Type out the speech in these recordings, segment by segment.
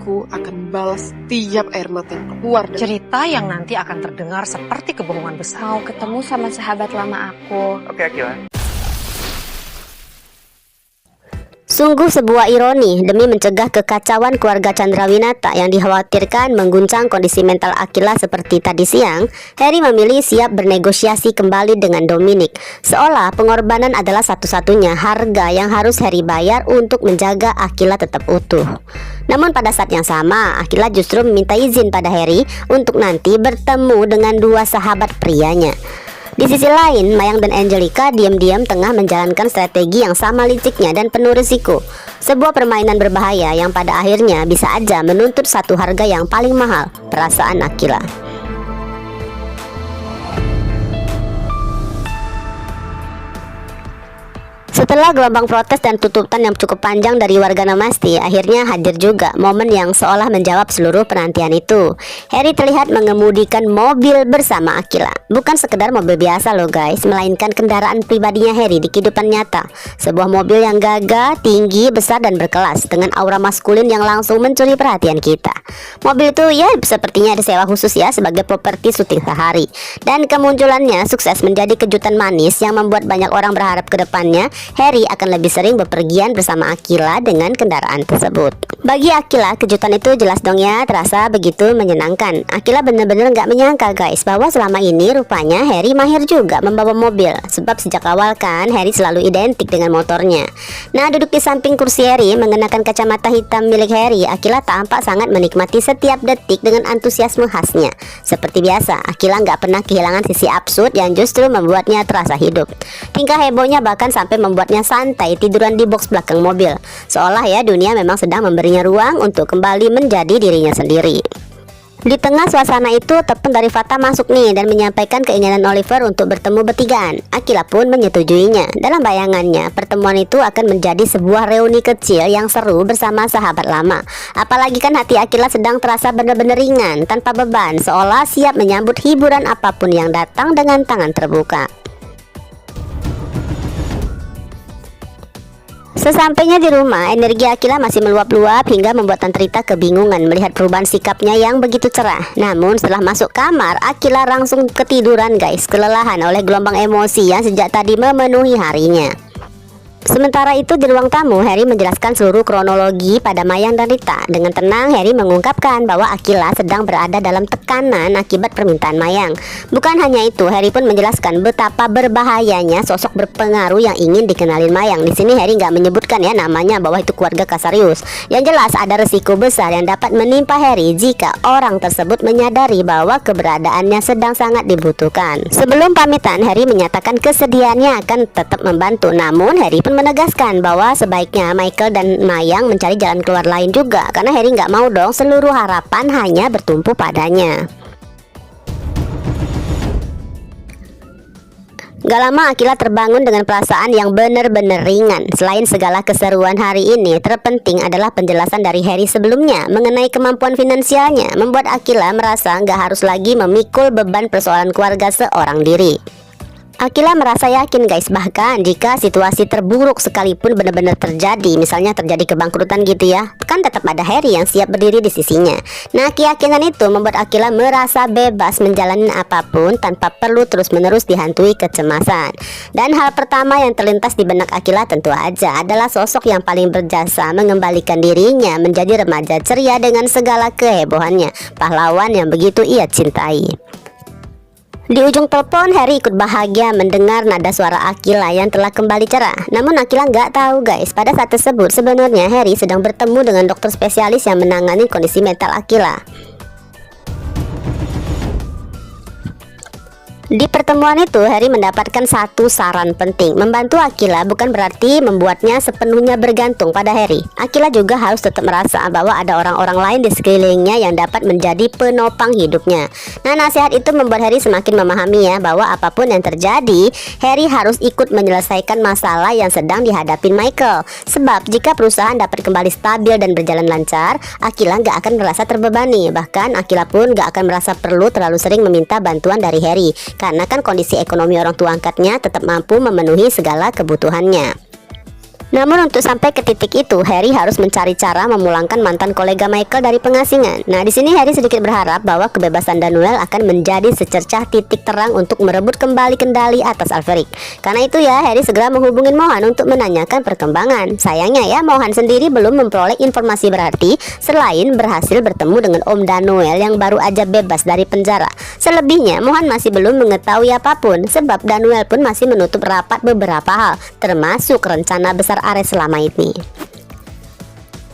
Aku akan balas tiap air mata yang keluar dari... Cerita yang nanti akan terdengar seperti kebohongan besar. Mau ketemu sama sahabat lama aku. Oke, Akila. Sungguh sebuah ironi demi mencegah kekacauan keluarga Chandrawinata yang dikhawatirkan mengguncang kondisi mental Akila seperti tadi siang. Harry memilih siap bernegosiasi kembali dengan Dominic, seolah pengorbanan adalah satu-satunya harga yang harus Harry bayar untuk menjaga Akila tetap utuh. Namun pada saat yang sama, Akila justru meminta izin pada Harry untuk nanti bertemu dengan dua sahabat prianya. Di sisi lain, Mayang dan Angelica diam-diam tengah menjalankan strategi yang sama liciknya dan penuh risiko. Sebuah permainan berbahaya yang pada akhirnya bisa aja menuntut satu harga yang paling mahal, perasaan Akila. Setelah gelombang protes dan tuntutan yang cukup panjang dari warga Namasti, akhirnya hadir juga momen yang seolah menjawab seluruh penantian itu. Harry terlihat mengemudikan mobil bersama Akila. Bukan sekedar mobil biasa loh guys, melainkan kendaraan pribadinya Harry di kehidupan nyata. Sebuah mobil yang gagah, tinggi, besar dan berkelas, dengan aura maskulin yang langsung mencuri perhatian kita. Mobil itu ya sepertinya disewa khusus ya sebagai properti syuting sehari. Dan kemunculannya sukses menjadi kejutan manis yang membuat banyak orang berharap ke depannya Harry akan lebih sering bepergian bersama Akila dengan kendaraan tersebut. Bagi Akila, kejutan itu jelas dong ya, terasa begitu menyenangkan. Akila benar-benar nggak menyangka guys bahwa selama ini rupanya Harry mahir juga membawa mobil. Sebab sejak awal kan Harry selalu identik dengan motornya. Nah, duduk di samping kursi Harry mengenakan kacamata hitam milik Harry, Akila tampak sangat menikmati setiap detik dengan antusiasme khasnya. Seperti biasa, Akila nggak pernah kehilangan sisi absurd yang justru membuatnya terasa hidup. Tingkah hebohnya bahkan sampai membuatnya santai tiduran di box belakang mobil, seolah ya dunia memang sedang memberinya ruang untuk kembali menjadi dirinya sendiri. Di tengah suasana itu, telepon dari Fata masuk nih dan menyampaikan keinginan Oliver untuk bertemu bertigaan. Akila pun menyetujuinya. Dalam bayangannya, pertemuan itu akan menjadi sebuah reuni kecil yang seru bersama sahabat lama. Apalagi kan hati Akila sedang terasa benar-benar ringan, tanpa beban, seolah siap menyambut hiburan apapun yang datang dengan tangan terbuka. Sesampainya di rumah, energi Akila masih meluap-luap hingga membuat Tante Rita kebingungan melihat perubahan sikapnya yang begitu cerah. Namun setelah masuk kamar, Akila langsung ketiduran guys, kelelahan oleh gelombang emosi yang sejak tadi memenuhi harinya. Sementara itu di ruang tamu, Harry menjelaskan seluruh kronologi pada Mayang dan Rita. Dengan tenang, Harry mengungkapkan bahwa Akila sedang berada dalam tekanan akibat permintaan Mayang. Bukan hanya itu, Harry pun menjelaskan betapa berbahayanya sosok berpengaruh yang ingin dikenalin Mayang. Di sini Harry nggak menyebutkan ya namanya bahwa itu keluarga Kasarius. Yang jelas ada resiko besar yang dapat menimpa Harry jika orang tersebut menyadari bahwa keberadaannya sedang sangat dibutuhkan. Sebelum pamitan, Harry menyatakan kesediaannya akan tetap membantu. Namun Harry pun menegaskan bahwa sebaiknya Michael dan Mayang mencari jalan keluar lain juga, karena Harry nggak mau dong seluruh harapan hanya bertumpu padanya. Gak lama Akila terbangun dengan perasaan yang benar-benar ringan. Selain segala keseruan hari ini, terpenting adalah penjelasan dari Harry sebelumnya mengenai kemampuan finansialnya, membuat Akila merasa gak harus lagi memikul beban persoalan keluarga seorang diri. Akila merasa yakin guys, bahkan jika situasi terburuk sekalipun benar-benar terjadi, misalnya terjadi kebangkrutan gitu ya, kan tetap ada Harry yang siap berdiri di sisinya. Nah, keyakinan itu membuat Akila merasa bebas menjalani apapun tanpa perlu terus-menerus dihantui kecemasan. Dan hal pertama yang terlintas di benak Akila tentu aja adalah sosok yang paling berjasa mengembalikan dirinya menjadi remaja ceria dengan segala kehebohannya, pahlawan yang begitu ia cintai. Di ujung telepon, Harry ikut bahagia mendengar nada suara Akila yang telah kembali cerah. Namun Akila nggak tahu guys, pada saat tersebut sebenarnya Harry sedang bertemu dengan dokter spesialis yang menangani kondisi mental Akila. Di pertemuan itu, Harry mendapatkan satu saran penting. Membantu Akila bukan berarti membuatnya sepenuhnya bergantung pada Harry. Akila juga harus tetap merasa bahwa ada orang-orang lain di sekelilingnya yang dapat menjadi penopang hidupnya. Nah, nasihat itu membuat Harry semakin memahami ya bahwa apapun yang terjadi, Harry harus ikut menyelesaikan masalah yang sedang dihadapi Michael. Sebab jika perusahaan dapat kembali stabil dan berjalan lancar, Akila nggak akan merasa terbebani. Bahkan Akila pun nggak akan merasa perlu terlalu sering meminta bantuan dari Harry, karena kan kondisi ekonomi orang tua angkatnya tetap mampu memenuhi segala kebutuhannya. Namun untuk sampai ke titik itu, Harry harus mencari cara memulangkan mantan kolega Michael dari pengasingan. Nah, di sini Harry sedikit berharap bahwa kebebasan Danuel akan menjadi secercah titik terang untuk merebut kembali kendali atas Alferic. Karena itu ya, Harry segera menghubungi Mohan untuk menanyakan perkembangan. Sayangnya ya, Mohan sendiri belum memperoleh informasi berarti selain berhasil bertemu dengan Om Danuel yang baru aja bebas dari penjara. Selebihnya, Mohan masih belum mengetahui apapun, sebab Danuel pun masih menutup rapat beberapa hal, termasuk rencana besar Ares selama ini.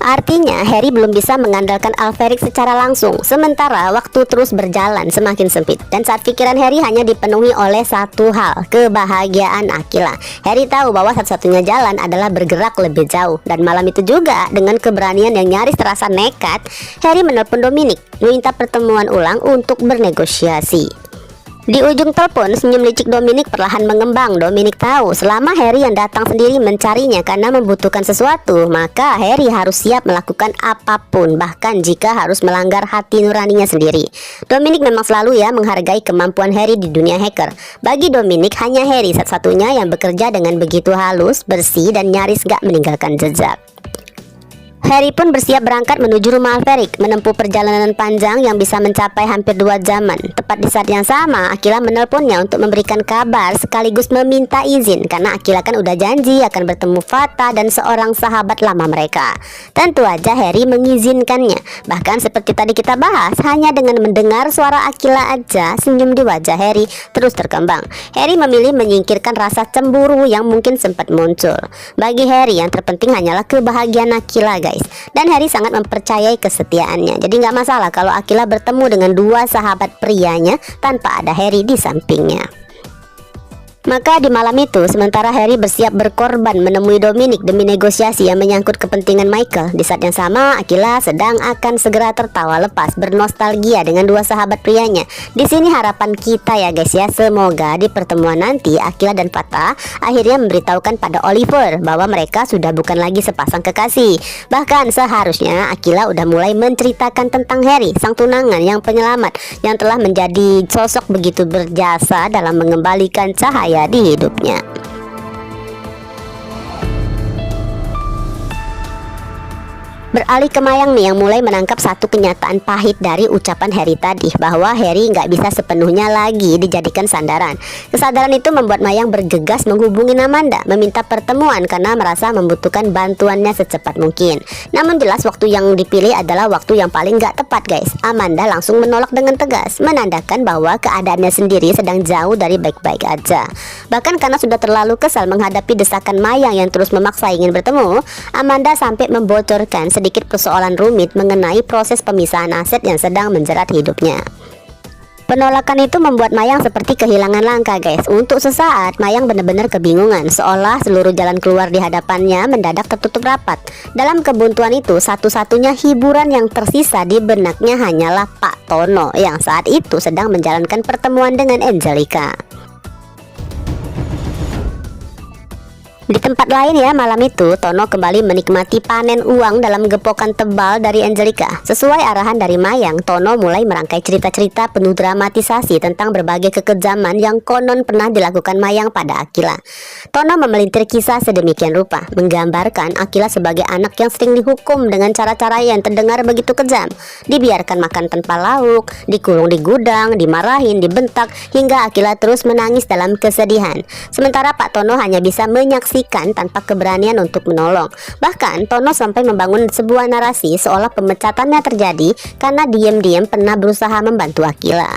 Artinya Harry belum bisa mengandalkan Alferic secara langsung. Sementara waktu terus berjalan semakin sempit, dan saat pikiran Harry hanya dipenuhi oleh satu hal, kebahagiaan Aquila. Harry tahu bahwa satu-satunya jalan adalah bergerak lebih jauh. Dan malam itu juga, dengan keberanian yang nyaris terasa nekat, Harry menelpon Dominic, meminta pertemuan ulang untuk bernegosiasi. Di ujung telepon, senyum licik Dominic perlahan mengembang. Dominic tahu selama Harry yang datang sendiri mencarinya karena membutuhkan sesuatu, maka Harry harus siap melakukan apapun, bahkan jika harus melanggar hati nuraninya sendiri. Dominic memang selalu ya menghargai kemampuan Harry di dunia hacker. Bagi Dominic, hanya Harry satu-satunya yang bekerja dengan begitu halus, bersih, dan nyaris gak meninggalkan jejak. Harry pun bersiap berangkat menuju rumah Alferic, menempuh perjalanan panjang yang bisa mencapai hampir 2 jaman. Tepat di saat yang sama, Aquila menelponnya untuk memberikan kabar sekaligus meminta izin, karena Aquila kan udah janji akan bertemu Fata dan seorang sahabat lama mereka. Tentu aja Harry mengizinkannya. Bahkan seperti tadi kita bahas, hanya dengan mendengar suara Aquila aja, senyum di wajah Harry terus terkembang. Harry memilih menyingkirkan rasa cemburu yang mungkin sempat muncul. Bagi Harry yang terpenting hanyalah kebahagiaan Aquila, guys. Dan Harry sangat mempercayai kesetiaannya. Jadi nggak masalah kalau Aquila bertemu dengan 2 sahabat prianya tanpa ada Harry di sampingnya. Maka di malam itu, sementara Harry bersiap berkorban menemui Dominic demi negosiasi yang menyangkut kepentingan Michael, di saat yang sama Aquila sedang akan segera tertawa lepas bernostalgia dengan 2 sahabat prianya. Di sini harapan kita ya guys ya, semoga di pertemuan nanti Aquila dan Fata akhirnya memberitahukan pada Oliver bahwa mereka sudah bukan lagi sepasang kekasih. Bahkan seharusnya Aquila udah mulai menceritakan tentang Harry, sang tunangan yang penyelamat, yang telah menjadi sosok begitu berjasa dalam mengembalikan cahaya di hidupnya. Beralih ke Mayang nih, yang mulai menangkap satu kenyataan pahit dari ucapan Harry tadi, bahwa Harry nggak bisa sepenuhnya lagi dijadikan sandaran. Kesadaran itu membuat Mayang bergegas menghubungi Amanda, meminta pertemuan karena merasa membutuhkan bantuannya secepat mungkin. Namun jelas waktu yang dipilih adalah waktu yang paling nggak tepat guys. Amanda langsung menolak dengan tegas, menandakan bahwa keadaannya sendiri sedang jauh dari baik-baik aja. Bahkan karena sudah terlalu kesal menghadapi desakan Mayang yang terus memaksa ingin bertemu, Amanda sampai membocorkan sedikit persoalan rumit mengenai proses pemisahan aset yang sedang menjerat hidupnya. Penolakan itu membuat Mayang seperti kehilangan langkah guys. Untuk sesaat Mayang benar-benar kebingungan, seolah seluruh jalan keluar di hadapannya mendadak tertutup rapat. Dalam kebuntuan itu, satu-satunya hiburan yang tersisa di benaknya hanyalah Pak Tono yang saat itu sedang menjalankan pertemuan dengan Angelica. Di tempat lain ya, malam itu Tono kembali menikmati panen uang dalam gepokan tebal dari Angelica. Sesuai arahan dari Mayang, Tono mulai merangkai cerita-cerita penuh dramatisasi tentang berbagai kekejaman yang konon pernah dilakukan Mayang pada Aquila. Tono memelintir kisah sedemikian rupa, menggambarkan Aquila sebagai anak yang sering dihukum dengan cara-cara yang terdengar begitu kejam. Dibiarkan makan tanpa lauk, dikurung di gudang, dimarahin, dibentak, hingga Aquila terus menangis dalam kesedihan. Sementara Pak Tono hanya bisa menyaksikan tanpa keberanian untuk menolong. Bahkan Tono sampai membangun sebuah narasi seolah pemecatannya terjadi karena diam-diam pernah berusaha membantu Aquila.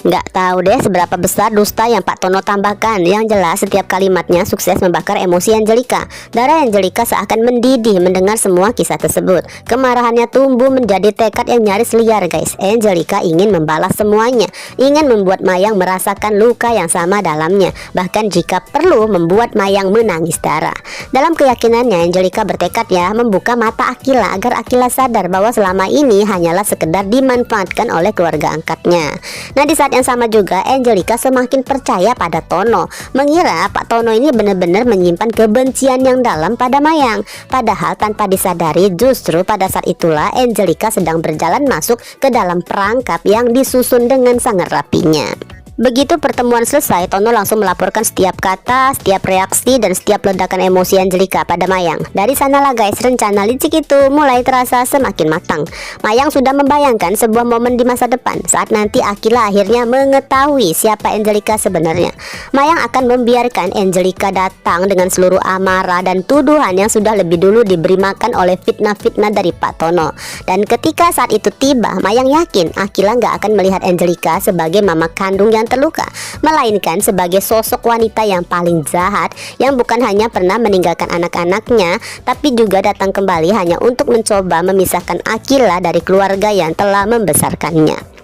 Nggak tahu deh seberapa besar dusta yang Pak Tono tambahkan. Yang jelas setiap kalimatnya sukses membakar emosi Angelica. Darah Angelica seakan mendidih mendengar semua kisah tersebut. Kemarahannya tumbuh menjadi tekad yang nyaris liar guys. Angelica ingin membalas semuanya, ingin membuat Mayang merasakan luka yang sama dalamnya, bahkan jika perlu membuat Mayang menangis darah. Dalam keyakinannya, Angelica bertekad ya membuka mata Aquila agar Aquila sadar bahwa selama ini hanyalah sekedar dimanfaatkan oleh keluarga angkatnya. Nah, di saat yang sama juga Angelica semakin percaya pada Tono, mengira Pak Tono ini benar-benar menyimpan kebencian yang dalam pada Mayang. Padahal tanpa disadari, justru pada saat itulah Angelica sedang berjalan masuk ke dalam perangkap yang disusun dengan sangat rapinya. Begitu pertemuan selesai, Tono langsung melaporkan setiap kata, setiap reaksi, dan setiap ledakan emosi Angelika pada Mayang. Dari sanalah guys, rencana licik itu mulai terasa semakin matang. Mayang sudah membayangkan sebuah momen di masa depan saat nanti Akila akhirnya mengetahui siapa Angelika sebenarnya. Mayang akan membiarkan Angelika datang dengan seluruh amarah dan tuduhan yang sudah lebih dulu diberi makan oleh fitnah-fitnah dari Pak Tono. Dan ketika saat itu tiba, Mayang yakin Akila nggak akan melihat Angelika sebagai mama kandung yang terluka, melainkan sebagai sosok wanita yang paling jahat yang bukan hanya pernah meninggalkan anak-anaknya, tapi juga datang kembali hanya untuk mencoba memisahkan Akila dari keluarga yang telah membesarkannya.